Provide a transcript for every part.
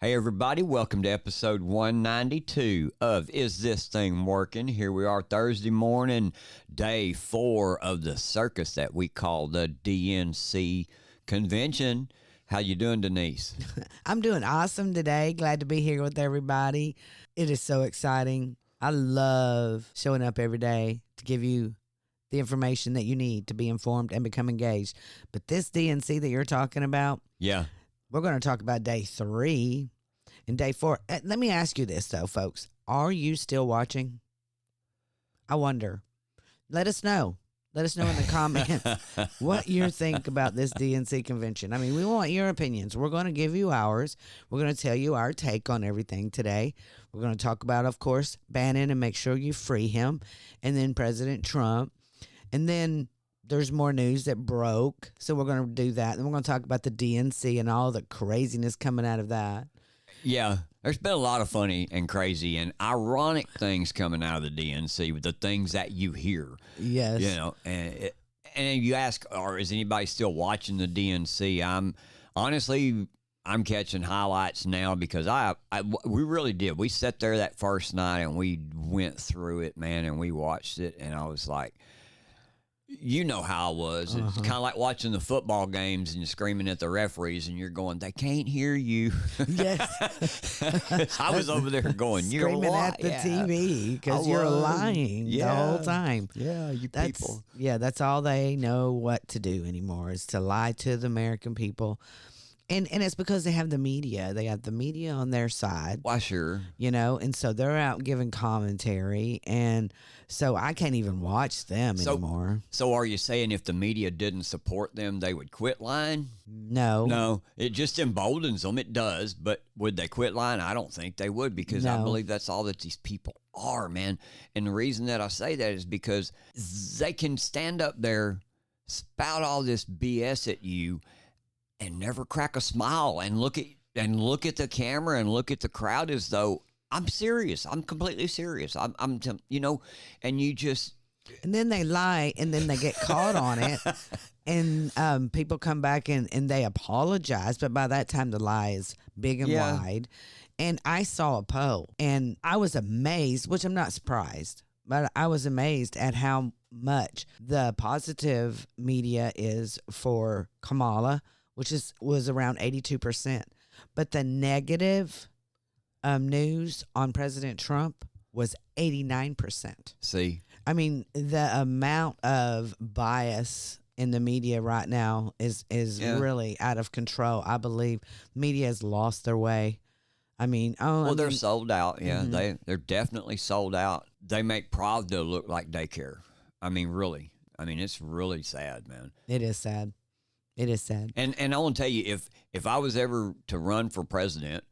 Hey everybody, welcome to episode 192 of Is This Thing Working? Here we are Thursday morning, day 4 of the circus that we call the DNC convention. How you doing, Denise? I'm doing awesome today. Glad to be here with everybody. It is so exciting. I love showing up every day to give you the information that you need to be informed and become engaged. But this DNC that you're talking about, Yeah. we're going to talk about day 3 and day 4. Let me ask you this, though, folks. Are you still watching? I wonder. Let us know. Let us know in the comments what you think about this DNC convention. I mean, we want your opinions. We're going to give you ours. We're going to tell you our take on everything today. We're going to talk about, of course, Bannon and make sure you free him, and then President Trump. And then there's more news that broke, so we're going to do that. And we're going to talk about the DNC and all the craziness coming out of that. Yeah, there's been a lot of funny and crazy and ironic things coming out of the DNC with the things that you hear. Yes. You know, and you ask, or is anybody still watching the DNC? I'm catching highlights now because we really did. We sat there that first night and we went through it, man, and we watched it, and I was like, you know how I was. It's kind of like watching the football games and you're screaming at the referees and you're going, they can't hear you. Yes. I was over there going, you're screaming lying. at the TV because you're lying the whole time. Yeah, people. Yeah, that's all they know what to do anymore is to lie to the American people. And it's because they have the media. They have the media on their side. Why, sure. You know, and so they're out giving commentary. And so I can't even watch them anymore. So are you saying if the media didn't support them, they would quit lying? No. No, it just emboldens them. It does. But would they quit lying? I don't think they would, because I believe that's all that these people are, man. And the reason that I say that is because they can stand up there, spout all this BS at you, and never crack a smile and look at the camera and look at the crowd as though I'm serious. I'm completely serious. And you just. And then they lie, and then they get caught on it, and people come back and they apologize. But by that time, the lie is big and wide. And I saw a poll, and I was amazed, which I'm not surprised, but I was amazed at how much the positive media is for Kamala, which was around 82%. But the negative news on President Trump was 89%. See? I mean, the amount of bias in the media right now is really out of control. I believe media has lost their way. I mean, they're sold out. Yeah, they're definitely sold out. They make Pravda look like daycare. I mean, really. I mean, it's really sad, man. It is sad. It is sad. And I want to tell you, if I was ever to run for president,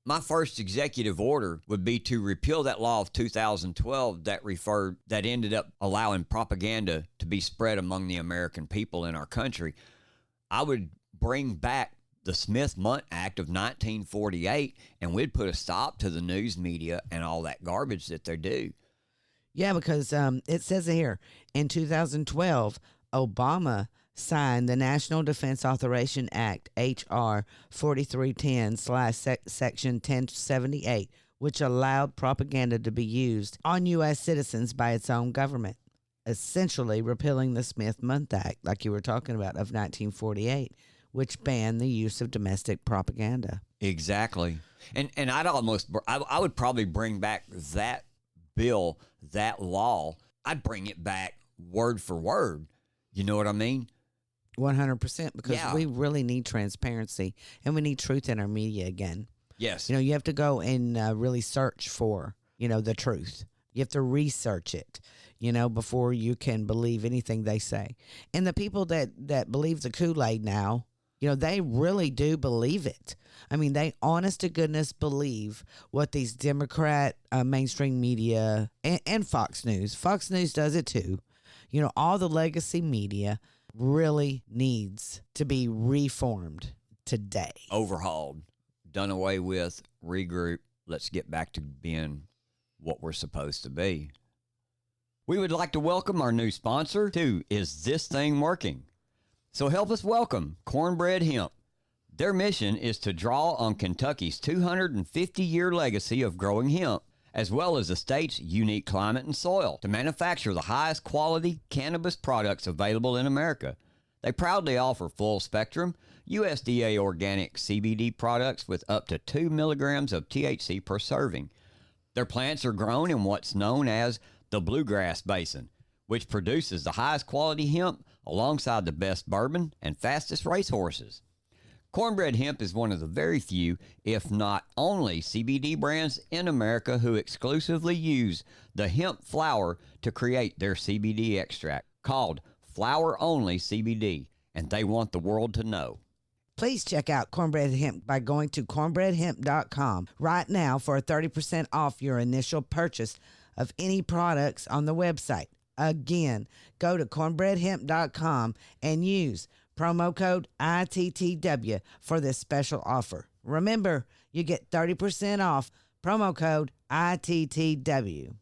my first executive order would be to repeal that law of 2012 that ended up allowing propaganda to be spread among the American people in our country. I would bring back the Smith-Mundt Act of 1948, and we'd put a stop to the news media and all that garbage that they do. Yeah, because it says here, in 2012, Obama signed the National Defense Authorization Act, H.R. 4310/Section 1078, which allowed propaganda to be used on U.S. citizens by its own government, essentially repealing the Smith-Mundt Act, like you were talking about, of 1948, which banned the use of domestic propaganda. Exactly. And I would probably bring back that bill, that law. I'd bring it back word for word. You know what I mean? 100%, because we really need transparency and we need truth in our media again. Yes. You know, you have to go and really search for, the truth. You have to research it, before you can believe anything they say. And the people that believe the Kool-Aid now, they really do believe it. I mean, they honest to goodness believe what these Democrat mainstream media and Fox News does it too. All the legacy media really needs to be reformed today. Overhauled, done away with, regroup. Let's get back to being what we're supposed to be. We would like to welcome our new sponsor to Is This Thing Working? So help us welcome Cornbread Hemp, Their mission is to draw on Kentucky's 250-year legacy of growing hemp, as well as the state's unique climate and soil, to manufacture the highest quality cannabis products available in America. They proudly offer full-spectrum, USDA organic CBD products with up to 2 milligrams of THC per serving. Their plants are grown in what's known as the Bluegrass Basin, which produces the highest quality hemp alongside the best bourbon and fastest racehorses. Cornbread Hemp is one of the very few, if not only, CBD brands in America who exclusively use the hemp flower to create their CBD extract, called Flower Only CBD, and they want the world to know. Please check out Cornbread Hemp by going to cornbreadhemp.com right now for a 30% off your initial purchase of any products on the website. Again, go to cornbreadhemp.com and use promo code ITTW for this special offer. Remember, you get 30% off, promo code ITTW.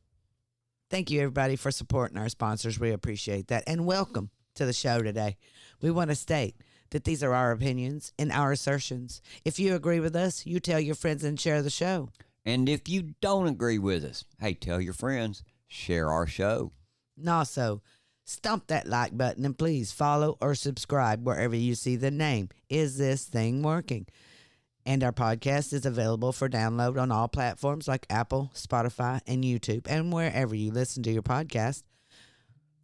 Thank you, everybody, for supporting our sponsors. We appreciate that. And welcome to the show today. We want to state that these are our opinions and our assertions. If you agree with us, you tell your friends and share the show. And if you don't agree with us, hey, tell your friends, share our show. And also, stomp that like button and please follow or subscribe wherever you see the name Is This Thing Working? And our podcast is available for download on all platforms like Apple, Spotify, and YouTube, and wherever you listen to your podcast.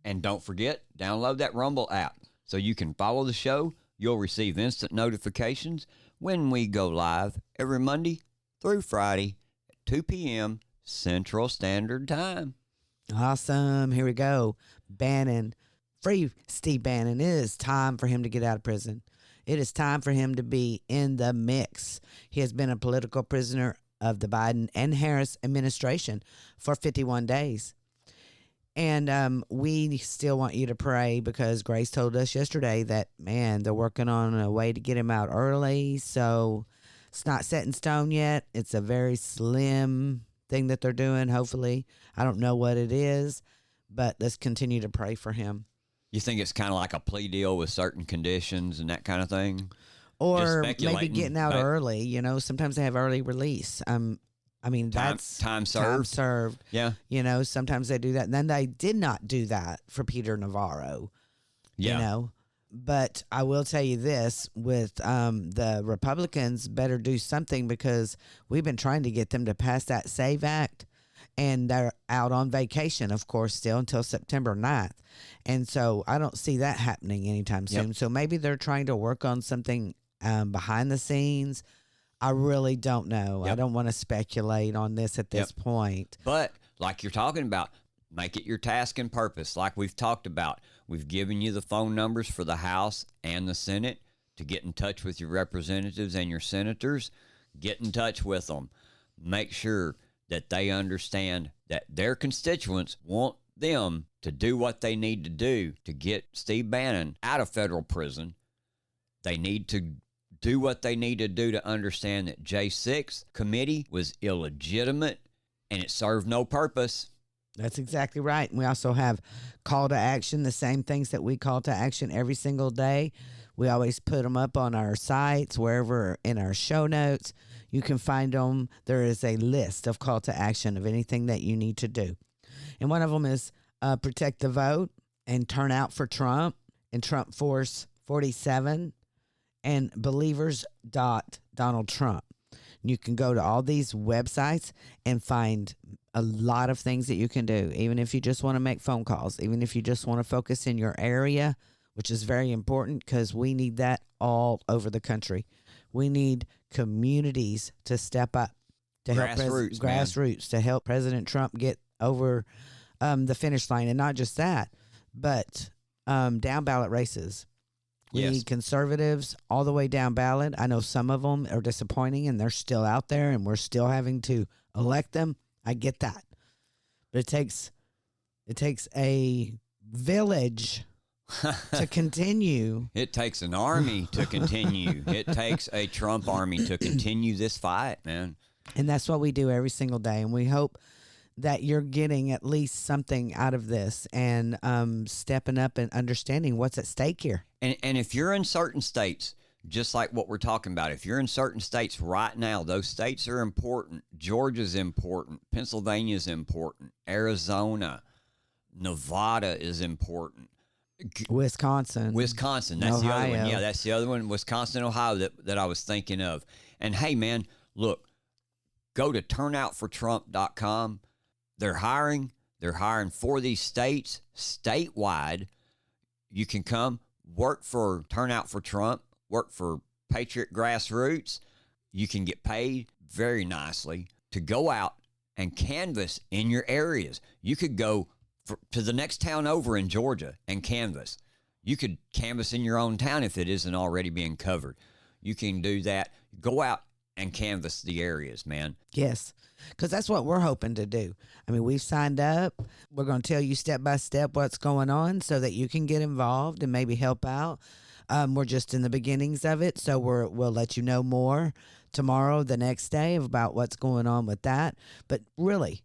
And don't forget, download that Rumble app so you can follow the show. You'll receive instant notifications when we go live every Monday through Friday at 2 p.m. Central Standard Time. Awesome. Here we go. Bannon. Free Steve Bannon. It is time for him to get out of prison. It is time for him to be in the mix. He has been a political prisoner of the Biden and Harris administration for 51 days. And we still want you to pray because Grace told us yesterday that, man, they're working on a way to get him out early. So it's not set in stone yet. It's a very slim thing that they're doing, hopefully. I don't know what it is, but let's continue to pray for him. You think it's kind of like a plea deal with certain conditions and that kind of thing? Or maybe getting out early. You know, sometimes they have early release. I mean, that's time served. Time served. Yeah. You know, sometimes they do that. And then they did not do that for Peter Navarro. Yeah. You know, but I will tell you this with the Republicans better do something because we've been trying to get them to pass that SAVE Act. And they're out on vacation, of course, still until September 9th. And so I don't see that happening anytime soon. So maybe they're trying to work on something behind the scenes. I really don't know. I don't want to speculate on this at this point. But like you're talking about, make it your task and purpose. Like we've talked about, we've given you the phone numbers for the House and the Senate to get in touch with your representatives and your senators. Get in touch with them. Make sure that they understand that their constituents want them to do what they need to do to get Steve Bannon out of federal prison. They need to do what they need to do to understand that J6 committee was illegitimate and it served no purpose. That's exactly right. And we also have call to action, the same things that we call to action every single day. We always put them up on our sites, wherever in our show notes. You can find them. There is a list of call to action of anything that you need to do. And one of them is protect the vote and turn out for Trump and Trump Force 47 and believers.Donald Trump. You can go to all these websites and find a lot of things that you can do, even if you just want to make phone calls, even if you just want to focus in your area, which is very important because we need that all over the country. We need communities to step up to help grassroots to help President Trump get over the finish line. And not just that, but down ballot races. We need conservatives all the way down ballot. I know some of them are disappointing and they're still out there and we're still having to elect them. I get that. But it takes a village to continue. It takes an army to continue. It takes a Trump army to continue this fight, man. And that's what we do every single day. And we hope that you're getting at least something out of this and stepping up and understanding what's at stake here. And if you're in certain states, just like what we're talking about. If you're in certain states right now, those states are important. Georgia's important. Pennsylvania's important. Arizona, Nevada is important. Wisconsin. That's the other one. Yeah, that's the other one. Wisconsin, Ohio that I was thinking of. And hey, man, look, go to turnoutfortrump.com. They're hiring. They're hiring for these states statewide. You can come work for Turnout for Trump, work for Patriot Grassroots. You can get paid very nicely to go out and canvass in your areas. You could go to the next town over in Georgia and canvass. You could canvass in your own town if it isn't already being covered. You can do that. Go out and canvass the areas, man. Yes, because that's what we're hoping to do. I mean, we've signed up. We're going to tell you step by step what's going on so that you can get involved and maybe help out. We're just in the beginnings of it, so we'll let you know more tomorrow, the next day, about what's going on with that. But really,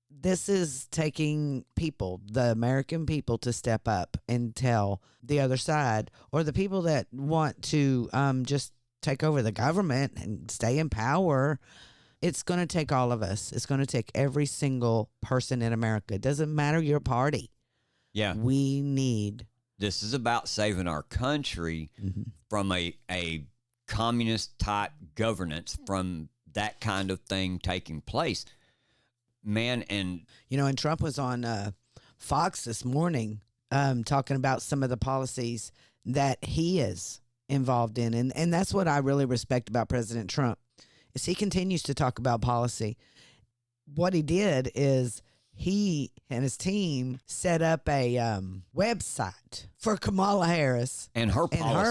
this is taking people, the American people, to step up and tell the other side, or the people that want to just take over the government and stay in power. It's going to take all of us. It's going to take every single person in America. It doesn't matter your party. Yeah. We need. This is about saving our country from a communist type governance, from that kind of thing taking place. Man, and and Trump was on Fox this morning talking about some of the policies that he is involved in. And that's what I really respect about President Trump, is he continues to talk about policy. What he did is he and his team set up a website for Kamala Harris and her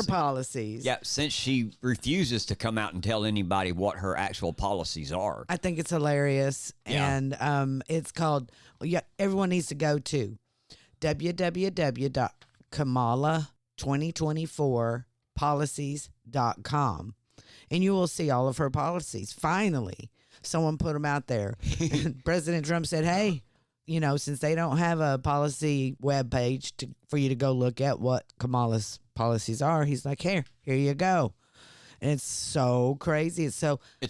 policies. Yeah, since she refuses to come out and tell anybody what her actual policies are. I think it's hilarious. Yeah. And it's called, everyone needs to go to www.kamala2024Policies.com. And you will see all of her policies. Finally, someone put them out there. President Trump said, hey, since they don't have a policy webpage for you to go look at what Kamala's policies are, he's like, here you go. And it's so crazy. It's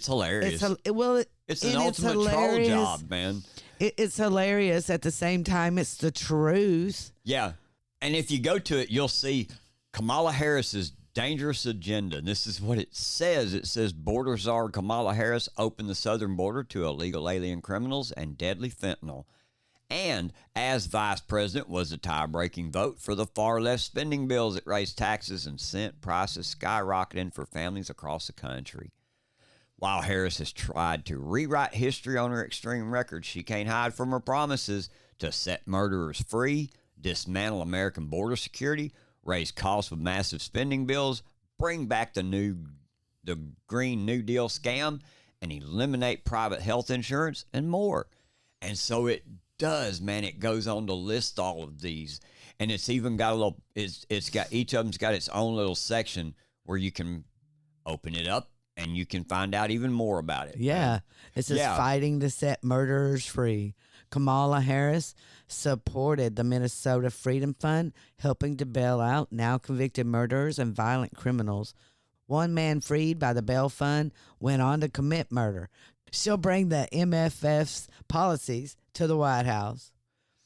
hilarious. It's an ultimate troll job, man. It's hilarious. At the same time, it's the truth. Yeah. And if you go to it, you'll see Kamala Harris's dangerous agenda. And this is what it says. It says border czar Kamala Harris opened the southern border to illegal alien criminals and deadly fentanyl. And as vice president was a tie-breaking vote for the far left spending bills that raised taxes and sent prices skyrocketing for families across the country. While Harris has tried to rewrite history on her extreme record, she can't hide from her promises to set murderers free, dismantle American border security, raise costs with massive spending bills, bring back the Green New Deal scam, and eliminate private health insurance, and more. And so it does, man. It goes on to list all of these, and it's even got a little. It's got, each of them's got its own little section where you can open it up and you can find out even more about it. Yeah, it says fighting to set murderers free. Kamala Harris supported the Minnesota Freedom Fund, helping to bail out now convicted murderers and violent criminals. One man freed by the bail fund went on to commit murder. She'll bring the MFF's policies to the White House.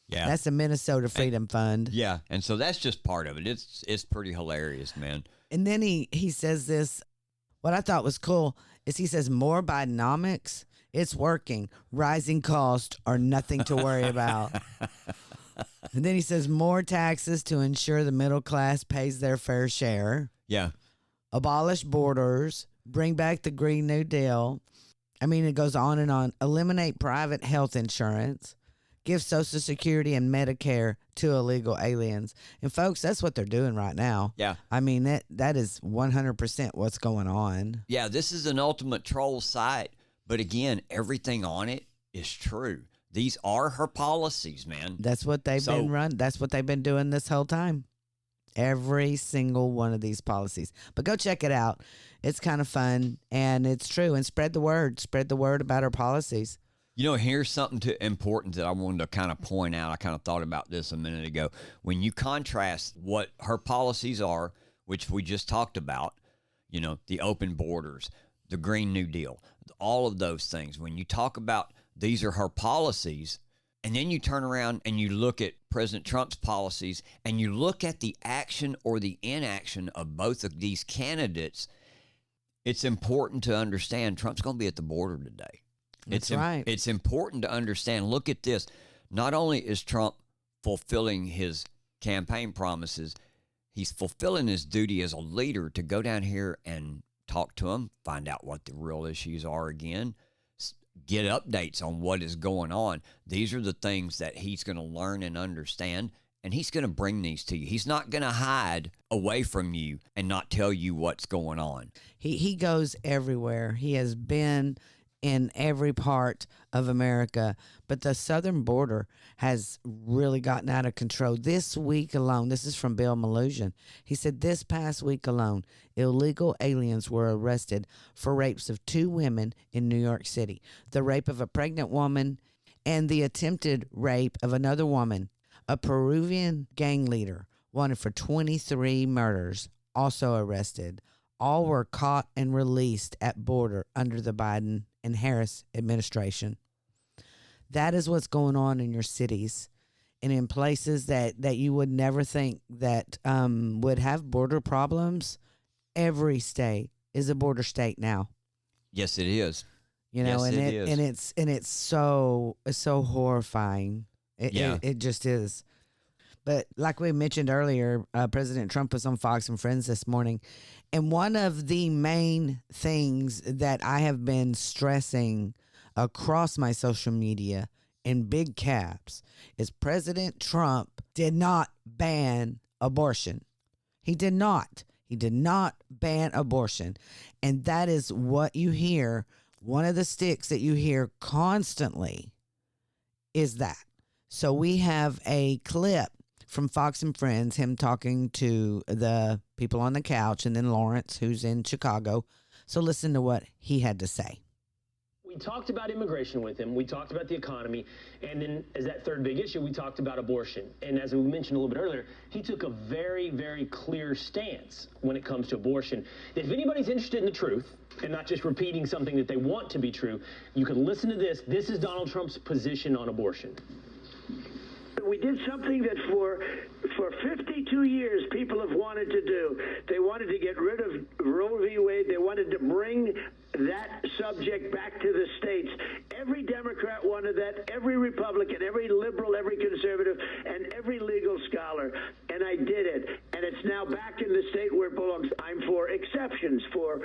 Yeah. That's the Minnesota Freedom Fund. Yeah, and so that's just part of it. It's pretty hilarious, man. And then he says this, what I thought was cool is he says more Bidenomics. It's working. Rising costs are nothing to worry about. And then he says more taxes to ensure the middle class pays their fair share. Yeah. Abolish borders. Bring back the Green New Deal. I mean, it goes on and on. Eliminate private health insurance. Give Social Security and Medicare to illegal aliens. And folks, that's what they're doing right now. Yeah. I mean, that is 100% what's going on. Yeah, this is an ultimate troll site. But again, everything on it is true. These are her policies, man. That's what they've been run. That's what they've been doing this whole time. Every single one of these policies. But go check it out. It's kind of fun, and it's true. And spread the word. Spread the word about her policies. Here's something important that I wanted to kind of point out. I kind of thought about this a minute ago. When you contrast what her policies are, which we just talked about, the open borders, the Green New Deal, all of those things. When you talk about these are her policies, and then you turn around and you look at President Trump's policies and you look at the action or the inaction of both of these candidates, it's important to understand Trump's going to be at the border today. That's right. It's important to understand. Look at this. Not only is Trump fulfilling his campaign promises, he's fulfilling his duty as a leader to go down here and talk to them, find out what the real issues are again, get updates on what is going on. These are the things that he's going to learn and understand, and he's going to bring these to you. He's not going to hide away from you and not tell you what's going on. He goes everywhere. He has been in every part of America, but the southern border has really gotten out of control. This week alone, this is from Bill Malusian, he said this past week alone, illegal aliens were arrested for rapes of 2 women in New York City, the rape of a pregnant woman and the attempted rape of another woman. A Peruvian gang leader wanted for 23 murders, also arrested. All were caught and released at border under the Biden and Harris administration. That is what's going on in your cities and in places that you would never think that would have border problems. Every state is a border state now. Yes, it is. Yes, it is. And it's so horrifying. It just is. But like we mentioned earlier, President Trump was on Fox and Friends this morning. And one of the main things that I have been stressing across my social media in big caps is President Trump did not ban abortion. He did not. He did not ban abortion. And that is what you hear. One of the sticks that you hear constantly is that. So we have a clip from Fox and Friends, him talking to the people on the couch, and then Lawrence, who's in Chicago. So listen to what he had to say. We talked about immigration with him. We talked about the economy. And then as that third big issue, we talked about abortion. And as we mentioned a little bit earlier, he took a very, very clear stance when it comes to abortion. If anybody's interested in the truth and not just repeating something that they want to be true, you can listen to this. This is Donald Trump's position on abortion. We did something that for 52 years people have wanted to do. They wanted to get rid of Roe v. Wade. They wanted to bring that subject back to the states. Every Democrat wanted that, every Republican, every liberal, every conservative, and every legal scholar. And I did it. And it's now back in the state where it belongs. I'm for exceptions for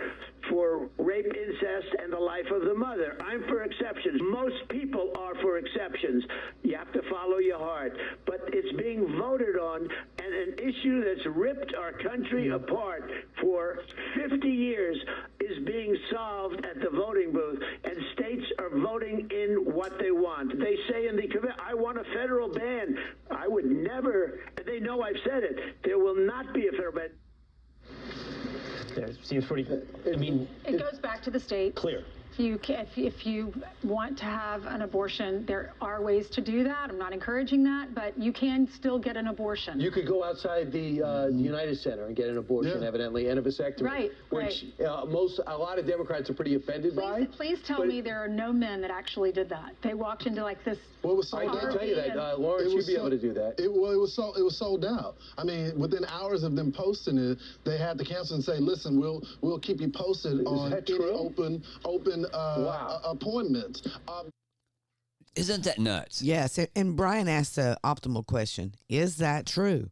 rape, incest, and the life of the mother. I'm for exceptions. Most people are for exceptions. You have to follow your heart. But it's being voted on, and an issue that's ripped our country apart for 50 years is being solved at the voting booth, and states are voting in what they want. They say in the I want a federal ban. I would never, they know I've said it, there will not be a federal ban. There seems pretty, I mean, it goes back to the states. Clear. If you want to have an abortion, there are ways to do that. I'm not encouraging that, but you can still get an abortion. You could go outside the United Center and get an abortion, evidently, and a vasectomy. Right, which a lot of Democrats are pretty offended by. Please tell me there are no men that actually did that. They walked into like this. Well, it was sold out. I can tell you that, Lawrence, you'd be able to do that. It was sold out. I mean, within hours of them posting it, they had to cancel and say, "Listen, we'll keep you posted on any open appointments." Isn't that nuts? Yes, and Brian asked the optimal question: is that true?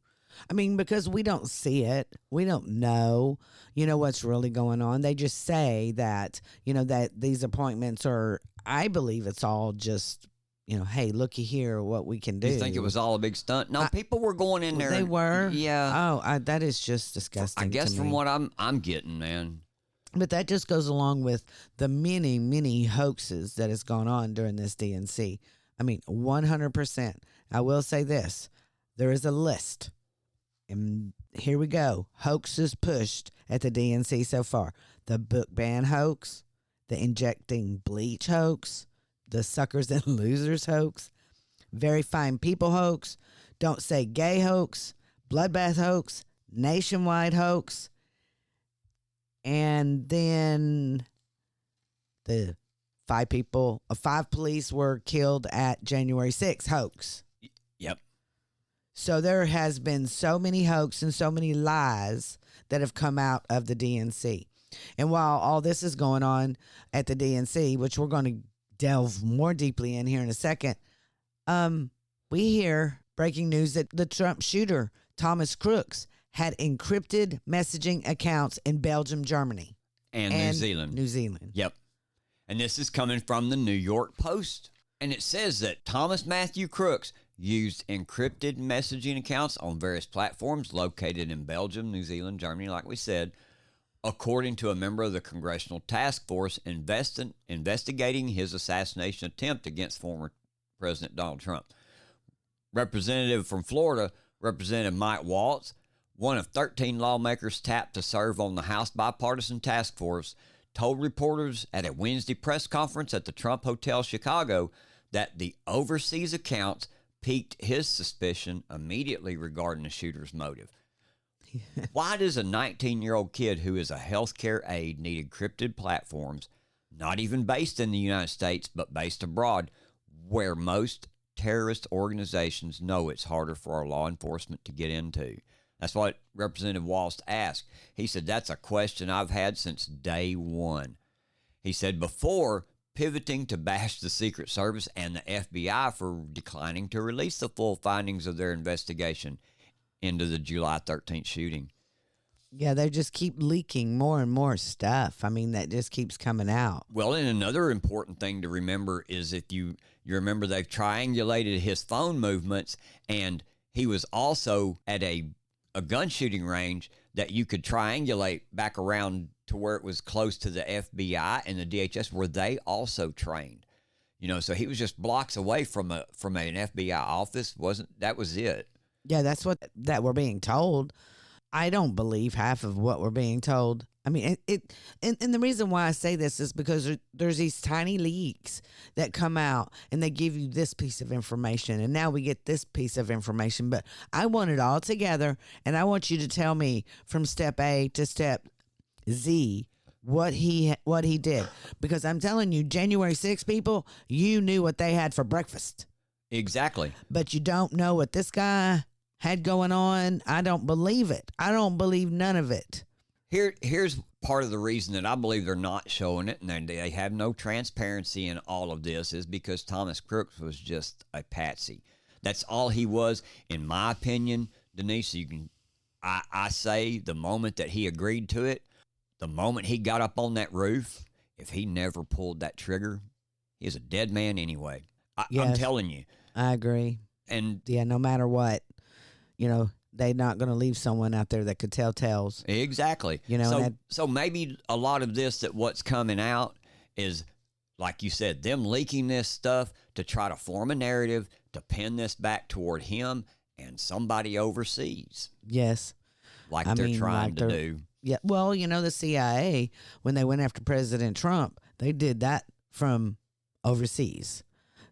I mean, because we don't see it, we don't know, what's really going on. They just say that, that these appointments are. I believe it's all just, hey, looky here, what we can do. You think it was all a big stunt? No, people were going in there. They were. Yeah. Oh, that is just disgusting. I guess to from me. what I'm getting, man. But that just goes along with the many, many hoaxes that has gone on during this DNC. I mean, 100%. I will say this. There is a list. And here we go. Hoaxes pushed at the DNC so far. The book ban hoax, the injecting bleach hoax, the suckers and losers hoax, very fine people hoax, don't say gay hoax, bloodbath hoax, nationwide hoax, And then the 5 police were killed at January 6th hoax. Yep. So there has been so many hoax and so many lies that have come out of the DNC. And while all this is going on at the DNC, which we're going to delve more deeply in here in a second, we hear breaking news that the Trump shooter, Thomas Crooks, had encrypted messaging accounts in Belgium, Germany. And New Zealand. New Zealand. Yep. And this is coming from the New York Post. And it says that Thomas Matthew Crooks used encrypted messaging accounts on various platforms located in Belgium, New Zealand, Germany, like we said, according to a member of the Congressional Task Force investigating his assassination attempt against former President Donald Trump. Representative from Florida, Representative Mike Waltz, one of 13 lawmakers tapped to serve on the House Bipartisan Task Force, told reporters at a Wednesday press conference at the Trump Hotel Chicago that the overseas accounts piqued his suspicion immediately regarding the shooter's motive. Why does a 19-year-old kid who is a healthcare aide need encrypted platforms, not even based in the United States, but based abroad, where most terrorist organizations know it's harder for our law enforcement to get into? That's what Representative Waltz asked. He said, that's a question I've had since day one. He said, before pivoting to bash the Secret Service and the FBI for declining to release the full findings of their investigation into the July 13th shooting. Yeah, they just keep leaking more and more stuff. I mean, that just keeps coming out. Well, and another important thing to remember is if you remember they've triangulated his phone movements, and he was also at a gun shooting range that you could triangulate back around to where it was close to the FBI and the DHS, where they also trained. You know, so he was just blocks away from an FBI office. That was it. Yeah, that's what that we're being told. I don't believe half of what we're being told. I mean, and the reason why I say this is because there's these tiny leaks that come out and they give you this piece of information, and now we get this piece of information. But I want it all together, and I want you to tell me from step A to step Z what he did, because I'm telling you, January 6th people, you knew what they had for breakfast. Exactly. But you don't know what this guy had going on. I don't believe it. I don't believe none of it. Here's part of the reason that I believe they're not showing it, and they have no transparency in all of this, is because Thomas Crooks was just a patsy. That's all he was, in my opinion. Denise, I say the moment that he agreed to it, the moment he got up on that roof, if he never pulled that trigger, he's a dead man anyway. I'm telling you. I agree. And yeah, no matter what, you know, they're not going to leave someone out there that could tell tales. Exactly. You know, so maybe a lot of this, that what's coming out is, like you said, them leaking this stuff to try to form a narrative to pin this back toward him and somebody overseas. Yes. Like they're trying to do. Yeah. Well, you know, the CIA, when they went after President Trump, they did that from overseas.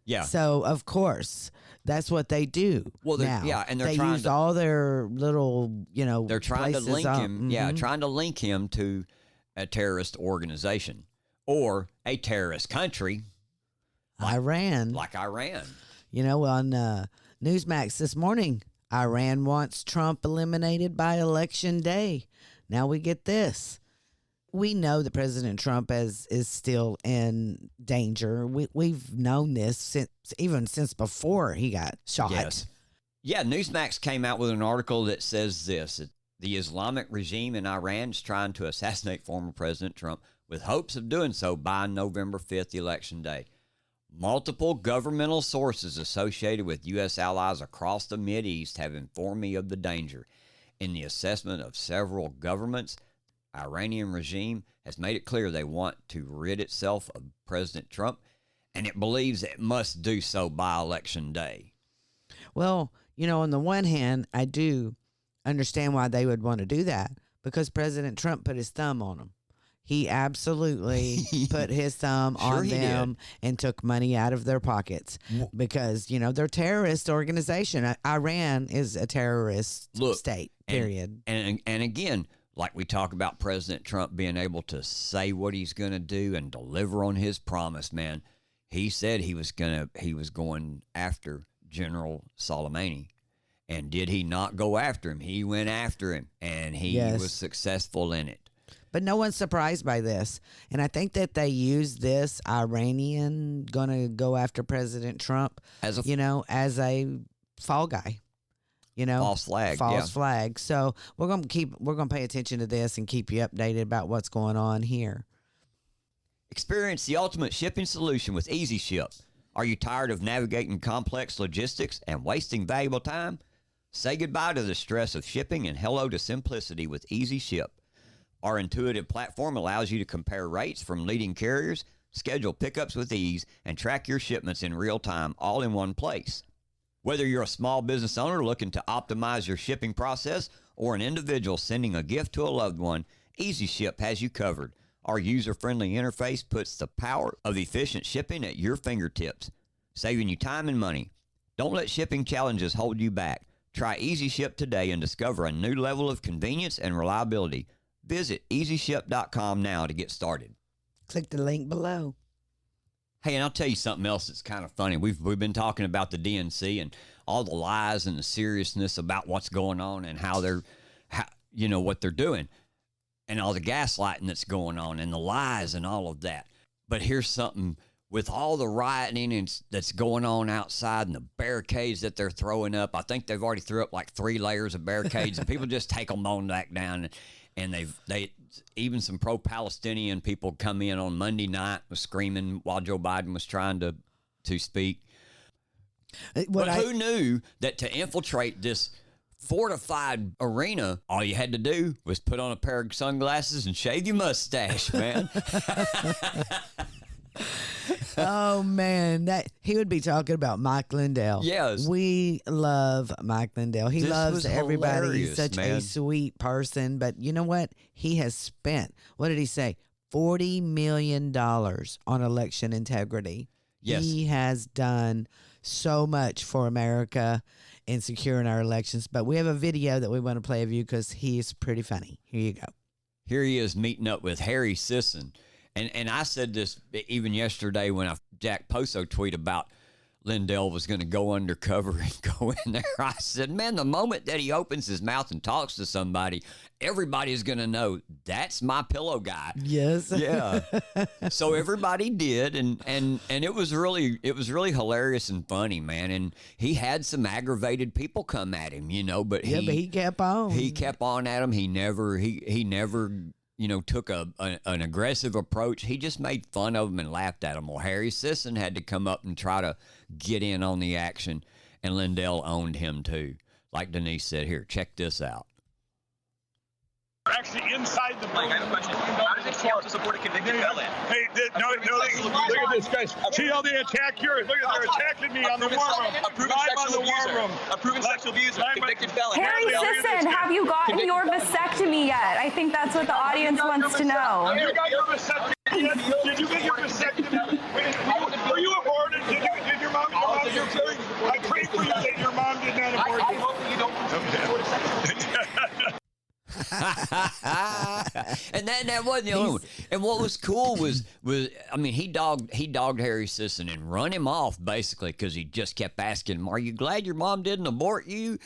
Yeah. So, of course, that's what they do. Well, now. Yeah, and they use all their little, you know, they're trying to link him. Mm-hmm. Yeah, trying to link him to a terrorist organization or a terrorist country. Iran. Like Iran. You know, on Newsmax this morning, Iran wants Trump eliminated by Election Day. Now we get this. We know that President Trump is still in danger. We've known this since before he got shot. Yes. Yeah, Newsmax came out with an article that says this: the Islamic regime in Iran is trying to assassinate former President Trump with hopes of doing so by November 5th, Election Day. Multiple governmental sources associated with U.S. allies across the Mideast have informed me of the danger. In the assessment of several governments, Iranian regime has made it clear they want to rid itself of President Trump, and it believes it must do so by Election Day. Well, you know, on the one hand, I do understand why they would want to do that, because President Trump put his thumb on them. He absolutely put his thumb on them and took money out of their pockets because, you know, they're a terrorist organization. Iran is a terrorist state, period. And again, Like we talk about President Trump being able to say what he's going to do and deliver on his promise, man. He said he was going after General Soleimani. And did he not go after him? He went after him, and he was successful in it. But no one's surprised by this. And I think that they use this Iranian going to go after President Trump, as a fall guy. False flag. So we're gonna pay attention to this and keep you updated about what's going on here. Experience the ultimate shipping solution with Easy Ship. Are you tired of navigating complex logistics and wasting valuable time? Say goodbye to the stress of shipping and hello to simplicity with Easy Ship. Our intuitive platform allows you to compare rates from leading carriers, schedule pickups with ease, and track your shipments in real time, all in one place. Whether you're a small business owner looking to optimize your shipping process or an individual sending a gift to a loved one, Easy Ship has you covered. Our user-friendly interface puts the power of efficient shipping at your fingertips, saving you time and money. Don't let shipping challenges hold you back. Try Easy Ship today and discover a new level of convenience and reliability. Visit EasyShip.com now to get started. Click the link below. Hey, and I'll tell you something else that's kind of funny. We've been talking about the DNC and all the lies and the seriousness about what's going on and what they're doing, and all the gaslighting that's going on and the lies and all of that. But here's something with all the rioting that's going on outside and the barricades that they're throwing up. I think they've already threw up like 3 layers of barricades, and people just take them on back down. And they even some pro-Palestinian people come in on Monday night was screaming while Joe Biden was trying to speak. Who knew that to infiltrate this fortified arena, all you had to do was put on a pair of sunglasses and shave your mustache, man. Oh man, that he would be talking about Mike Lindell. Yes, we love Mike Lindell. He loves everybody. He's such a sweet person. But you know what? He has spent, what did he say? $40 million on election integrity. Yes, he has done so much for America in securing our elections. But we have a video that we want to play of you because he's pretty funny. Here you go. Here he is meeting up with Harry Sisson. And I said this even yesterday when Jack Poso tweet about Lindell was going to go undercover and go in there. I said, man, the moment that he opens his mouth and talks to somebody, everybody's going to know that's my pillow guy. Yes. Yeah. So everybody did, and it was really hilarious and funny, man. And he had some aggravated people come at him, but he kept on. He kept on at him. He never took an aggressive approach. He just made fun of them and laughed at them. Well, Harry Sisson had to come up and try to get in on the action, and Lindell owned him too. Like Denise said, here, check this out. Actually inside the building. Mike, I have a question. How does it feel to support a convicted felon? Hey, look at this, guys. See how they attack here? Look at, they're attacking me on the war room. A proven sexual abuser. A proven sexual abuser. Convicted felon. Harry Sisson, have you gotten your vasectomy yet? I think that's what the audience wants to know. Have you got your vasectomy yet? Did you get your vasectomy? Were you aborted? Did your mom? I pray for you that your mom did not abort you. I hope that you don't. And that wasn't the only one. And what was cool was he dogged Harry Sisson and run him off basically because he just kept asking him, "Are you glad your mom didn't abort you?"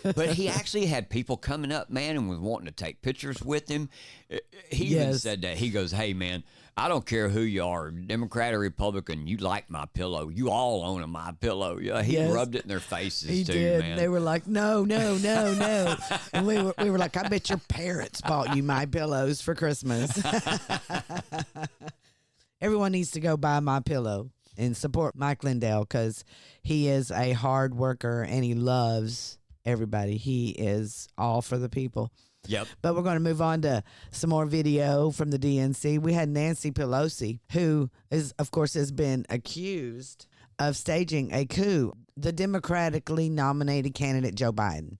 But he actually had people coming up, man, and was wanting to take pictures with him. He even said that. He goes, "Hey, man, I don't care who you are, Democrat or Republican, you like my pillow. You all own a my pillow." Yeah, he rubbed it in their faces he too, did. man. They were like, no. And we were like, I bet your parents bought you my pillows for Christmas. Everyone needs to go buy my pillow and support Mike Lindell because he is a hard worker and he loves everybody. He is all for the people. Yep. But we're going to move on to some more video from the DNC. We had Nancy Pelosi, who of course, has been accused of staging a coup. The Democratically nominated candidate, Joe Biden,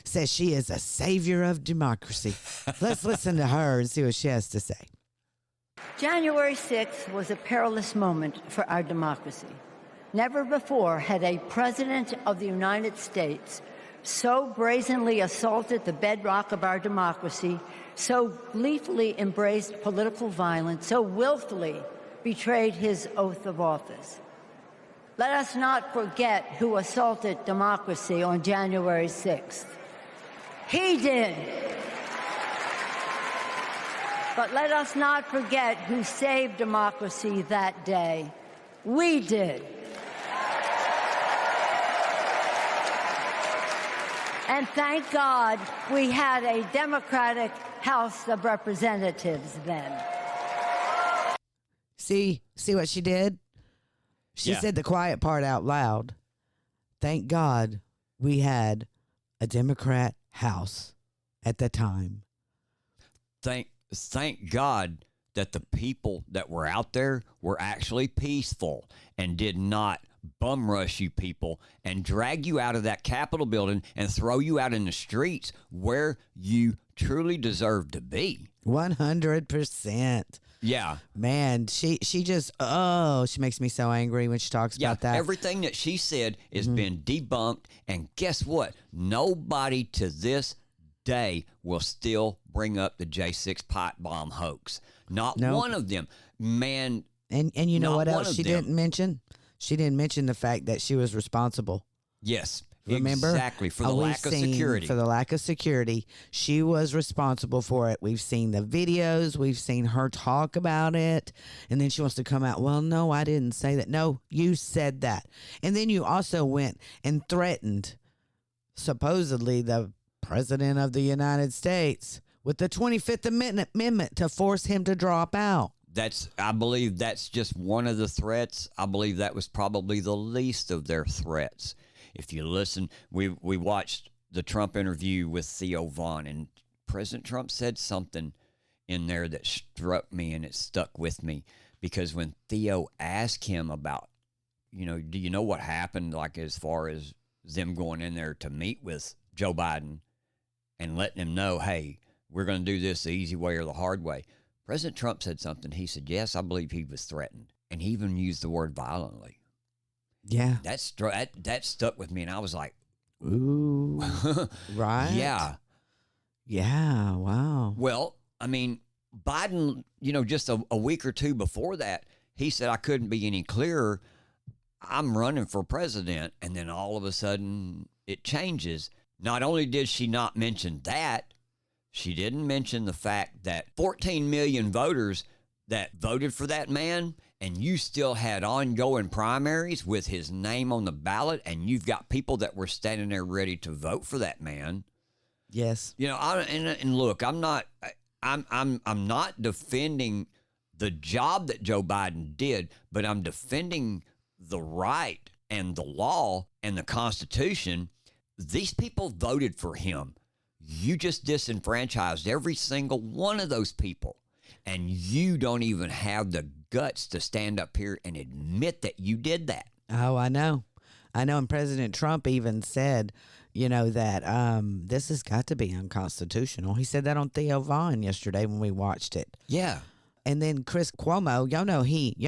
says she is a savior of democracy. Let's listen to her and see what she has to say. January 6th was a perilous moment for our democracy. Never before had a president of the United States so brazenly assaulted the bedrock of our democracy, so gleefully embraced political violence, so willfully betrayed his oath of office. Let us not forget who assaulted democracy on January 6th. He did. But let us not forget who saved democracy that day. We did. And thank God we had a Democratic House of Representatives then. See what she did? She said the quiet part out loud. Thank God we had a Democrat House at the time. Thank God that the people that were out there were actually peaceful and did not bum rush you people and drag you out of that Capitol building and throw you out in the streets where you truly deserve to be. 100%. Yeah. Man, she just, she makes me so angry when she talks about that. Everything that she said has been debunked. And guess what? Nobody to this day will still bring up the J6 pipe bomb hoax. Not one of them. Man. And you know what else she didn't mention? She didn't mention the fact that she was responsible. Yes. Remember? Exactly. For the lack of security. For the lack of security. She was responsible for it. We've seen the videos. We've seen her talk about it. And then she wants to come out, well, no, I didn't say that. No, you said that. And then you also went and threatened, supposedly, the President of the United States with the 25th Amendment to force him to drop out. I believe that's just one of the threats. I believe that was probably the least of their threats. If you listen, we watched the Trump interview with Theo Vaughn, and President Trump said something in there that struck me, and it stuck with me, because when Theo asked him about, do you know what happened, like as far as them going in there to meet with Joe Biden and letting him know, hey, we're going to do this the easy way or the hard way. President Trump said something. He said, yes, I believe he was threatened. And he even used the word violently. Yeah. That stuck with me, and I was like, ooh. Right? Yeah. Yeah, wow. Well, I mean, Biden, just a week or two before that, he said, I couldn't be any clearer. I'm running for president. And then all of a sudden it changes. Not only did she not mention that, she didn't mention the fact that 14 million voters that voted for that man, and you still had ongoing primaries with his name on the ballot, and you've got people that were standing there ready to vote for that man. Yes. And look, I'm not defending the job that Joe Biden did, but I'm defending the right and the law and the Constitution. These people voted for him. You just disenfranchised every single one of those people, and you don't even have the guts to stand up here and admit that you did that. Oh, I know. And President Trump even said, that this has got to be unconstitutional. He said that on Theo Vaughn yesterday when we watched it. Yeah. And then Chris Cuomo, y'all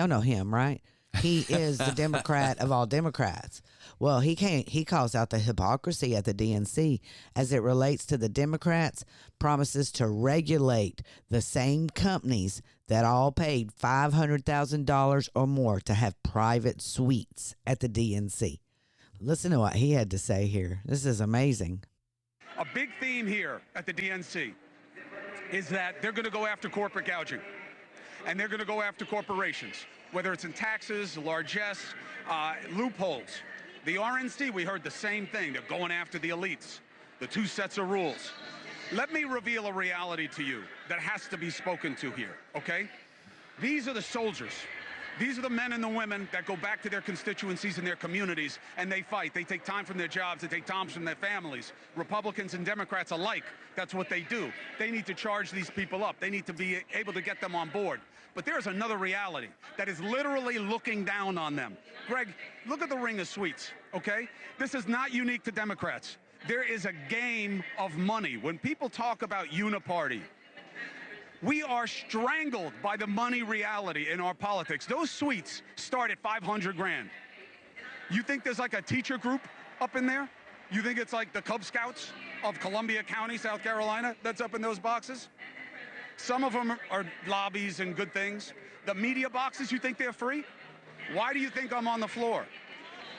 know him, right? He is the Democrat of all Democrats. Well, he calls out the hypocrisy at the DNC as it relates to the Democrats' promises to regulate the same companies that all paid $500,000 or more to have private suites at the DNC. Listen to what he had to say here. This is amazing. A big theme here at the DNC is that they're going to go after corporate gouging, and they're going to go after corporations, whether it's in taxes, largesse, loopholes. The RNC, we heard the same thing. They're going after the elites, the two sets of rules. Let me reveal a reality to you that has to be spoken to here, okay? These are the soldiers. These are the men and the women that go back to their constituencies and their communities, and they fight. They take time from their jobs. They take time from their families. Republicans and Democrats alike, that's what they do. They need to charge these people up. They need to be able to get them on board. But there's another reality that is literally looking down on them. Greg, look at the ring of suites, okay? This is not unique to Democrats. There is a game of money. When people talk about uniparty, we are strangled by the money reality in our politics. Those suites start at $500 grand. You think there's like a teacher group up in there? You think it's like the Cub Scouts of Columbia County, South Carolina, that's up in those boxes? Some of them are lobbies and good things. The media boxes, you think they're free? Why do you think I'm on the floor?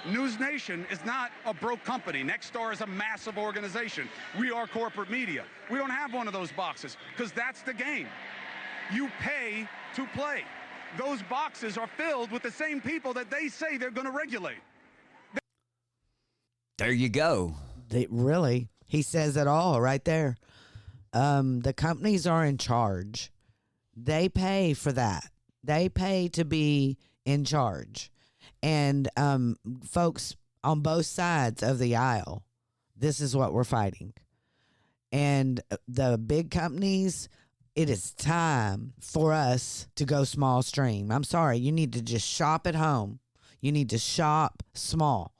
News Nation is not a broke company. Nexstar is a massive organization. We are corporate media. We don't have one of those boxes because that's the game. You pay to play. Those boxes are filled with the same people that they say they're going to regulate. There you go. He says it all right there. The companies are in charge. They pay for that. They pay to be in charge. And folks on both sides of the aisle, this is what we're fighting. And the big companies, it is time for us to go small stream. I'm sorry, you need to just shop at home. You need to shop small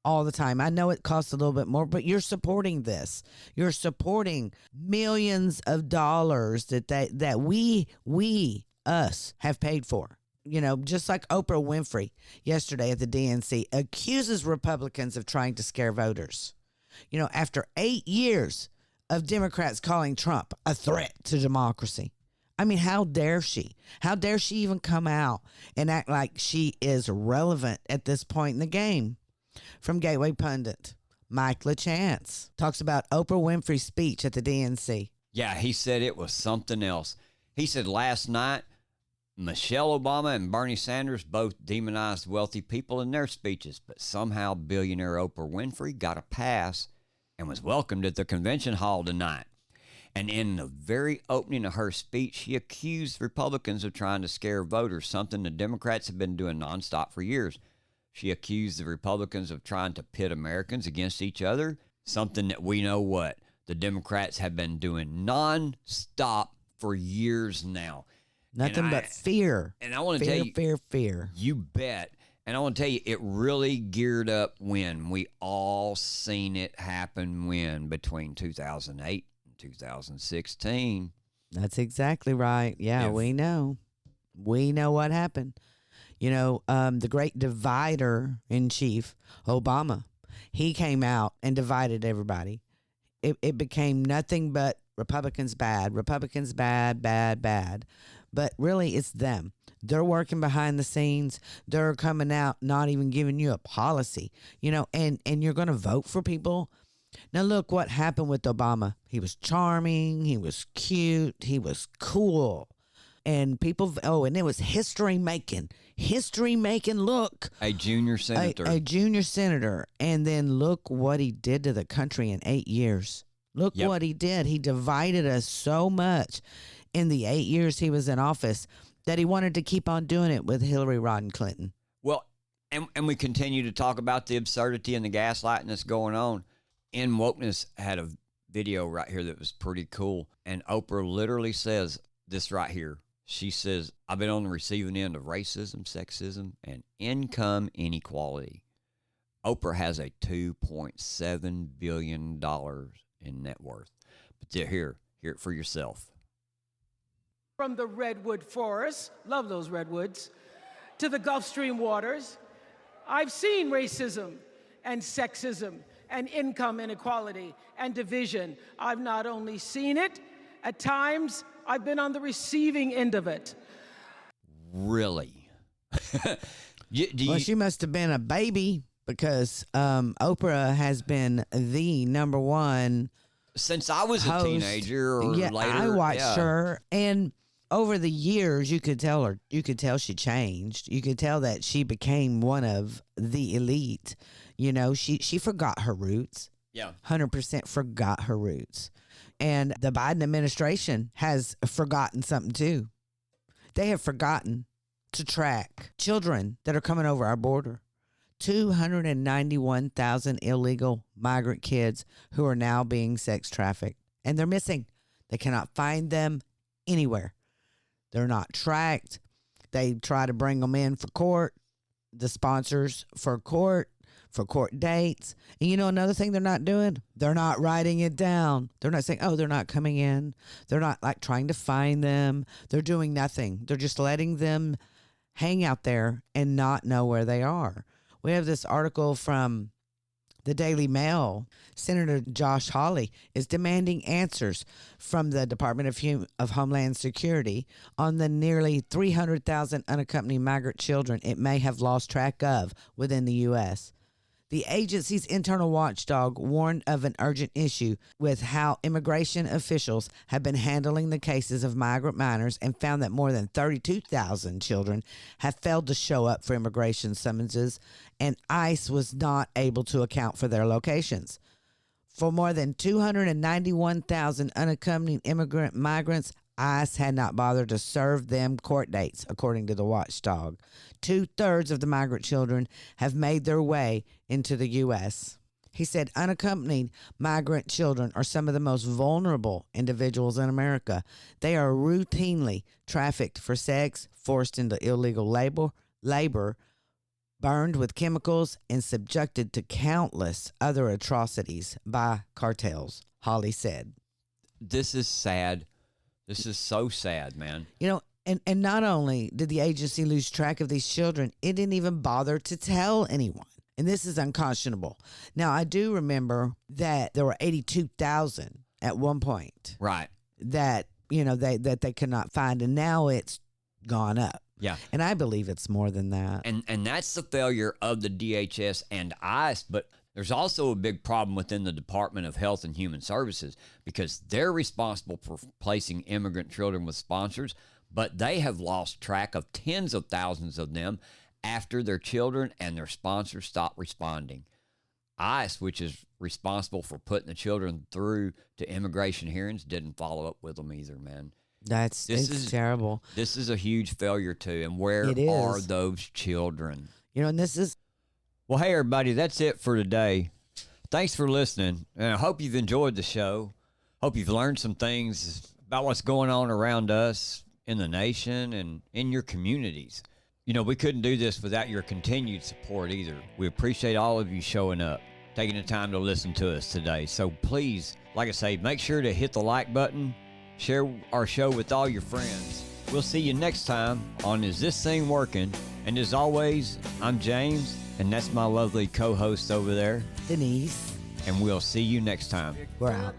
all the time. I know it costs a little bit more, but you're supporting this. You're supporting millions of dollars that we have paid for. You know, just like Oprah Winfrey yesterday at the DNC accuses Republicans of trying to scare voters. You know, after 8 years of Democrats calling Trump a threat to democracy. I mean, how dare she? How dare she even come out and act like she is relevant at this point in the game? From Gateway Pundit, Mike LaChance talks about Oprah Winfrey's speech at the DNC. Yeah, he said it was something else. He said last night, Michelle Obama and Bernie Sanders both demonized wealthy people in their speeches, but somehow billionaire Oprah Winfrey got a pass and was welcomed at the convention hall tonight. And in the very opening of her speech, she accused Republicans of trying to scare voters, something the Democrats have been doing nonstop for years. She accused the Republicans of trying to pit Americans against each other, something that we know what the Democrats have been doing nonstop for years now. Nothing but fear. And I want to tell you, fear. You bet. And I want to tell you, it really geared up when we all seen it happen between 2008 and 2016. That's exactly right. Yeah, we know. We know what happened. You know, the great divider in chief, Obama, he came out and divided everybody. It became nothing but Republicans bad, bad. But really, it's them. They're working behind the scenes. They're coming out, not even giving you a policy, you know, and you're going to vote for people. Now, look what happened with Obama. He was charming. He was cute. He was cool. And people, and it was history making. Look. A junior senator. A junior senator. And then look what he did to the country in 8 years. Look what he did. He divided us so much in the 8 years he was in office that he wanted to keep on doing it with Hillary Rodham Clinton. Well, and we continue to talk about the absurdity and the gaslighting that's going on. In Wokeness had a video right here that was pretty cool. And Oprah literally says this right here. She says, I've been on the receiving end of racism, sexism, and income inequality. Oprah has a $2.7 billion in net worth. But hear it for yourself. From the redwood forests, love those redwoods, to the Gulf Stream waters, I've seen racism and sexism and income inequality and division. I've not only seen it, at times I've been on the receiving end of it. Really? Well, she must have been a baby because Oprah has been the number one since I was host. A teenager or later. I watched her, and over the years, you could tell she changed. You could tell that she became one of the elite. You know, she forgot her roots. Yeah. 100% forgot her roots. And the Biden administration has forgotten something too. They have forgotten to track children that are coming over our border. 291,000 illegal migrant kids who are now being sex trafficked. And they're missing. They cannot find them anywhere. They're not tracked. They try to bring them in for court, the sponsors for court dates. And you know another thing they're not doing? They're not writing it down. They're not saying, oh, they're not coming in. They're not like trying to find them. They're doing nothing. They're just letting them hang out there and not know where they are. We have this article from The Daily Mail, Senator Josh Hawley is demanding answers from the Department of Homeland Security on the nearly 300,000 unaccompanied migrant children it may have lost track of within the U.S. The agency's internal watchdog warned of an urgent issue with how immigration officials have been handling the cases of migrant minors and found that more than 32,000 children have failed to show up for immigration summonses, and ICE was not able to account for their locations. For more than 291,000 unaccompanied immigrant migrants, ICE had not bothered to serve them court dates, according to the watchdog. 2/3 of the migrant children have made their way into the U.S. He said unaccompanied migrant children are some of the most vulnerable individuals in America. They are routinely trafficked for sex, forced into illegal labor, burned with chemicals, and subjected to countless other atrocities by cartels, Hawley said. This is sad. This is so sad, man. You know, and not only did the agency lose track of these children, it didn't even bother to tell anyone. And this is unconscionable. Now, I do remember that there were 82,000 at one point. Right. That, you know, that they could not find. And now it's gone up. Yeah. And I believe it's more than that. And that's the failure of the DHS and ICE, but there's also a big problem within the Department of Health and Human Services because they're responsible for placing immigrant children with sponsors, but they have lost track of tens of thousands of them after their children and their sponsors stopped responding. ICE, which is responsible for putting the children through to immigration hearings, didn't follow up with them either, man. This is terrible. This is a huge failure too. And where are those children? You know, and this is... Well, hey, everybody, that's it for today. Thanks for listening. And I hope you've enjoyed the show. Hope you've learned some things about what's going on around us in the nation and in your communities. You know, we couldn't do this without your continued support either. We appreciate all of you showing up, taking the time to listen to us today. So please, like I say, make sure to hit the like button, share our show with all your friends. We'll see you next time on Is This Thing Working? And as always, I'm James, and that's my lovely co-host over there, Denise. And we'll see you next time. We're out.